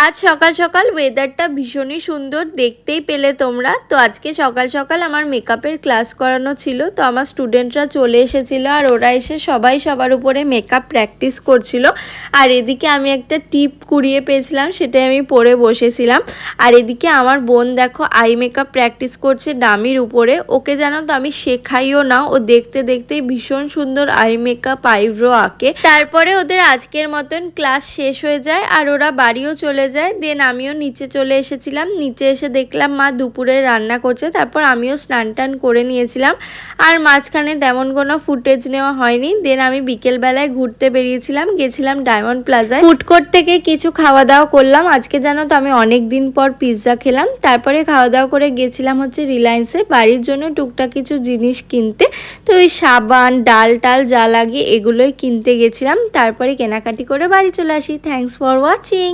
আজ সকাল সকাল ওয়েদারটা ভীষণই সুন্দর, দেখতেই পেলে তোমরা। তো আজকে সকাল সকাল আমার মেকআপের ক্লাস করানো ছিল, তো আমার স্টুডেন্টরা চলে এসেছিল আর ওরা এসে সবাই সবার উপরে মেকআপ প্র্যাকটিস করছিল। আর এদিকে আমি একটা টিপ কুড়িয়ে পেয়েছিলাম, সেটাই আমি পরে বসেছিলাম। আর এদিকে আমার বোন দেখো আই মেকআপ প্র্যাকটিস করছে ডামির উপরে। ওকে জানো তো আমি শেখাইও না, ও দেখতে দেখতেই ভীষণ সুন্দর আই মেকআপ আইব্রো আঁকে। তারপরে ওদের আজকের মতন ক্লাস শেষ হয়ে যায় আর ওরা বাড়িও চলে যায়। দেন আমিও নিচে চলে এসেছিলাম। নিচে এসে দেখলাম মা দুপুরে রান্না করছে, তারপর আমিও স্নান টান করে নিয়েছিলাম। আর মাঝখানে তেমন কোনো ফুটেজ নেওয়া হয়নি। দেন আমি বিকেলবেলায় ঘুরতে বেরিয়েছিলাম, গেছিলাম ডায়মন্ড প্লাজায়। ফুড কোর্ট থেকে কিছু খাওয়া দাওয়া করলাম। আজকে জানো তো আমি অনেক দিন পর পিৎজা খেলাম। তারপরে খাওয়া দাওয়া করে গেছিলাম হচ্ছে রিলায়েন্সে বাড়ির জন্য টুকটাক কিছু জিনিস কিনতে। তো ওই সাবান ডাল টাল যা লাগে এগুলোই কিনতে গেছিলাম। তারপরে কেনাকাটি করে বাড়ি চলে আসি। Thanks for watching.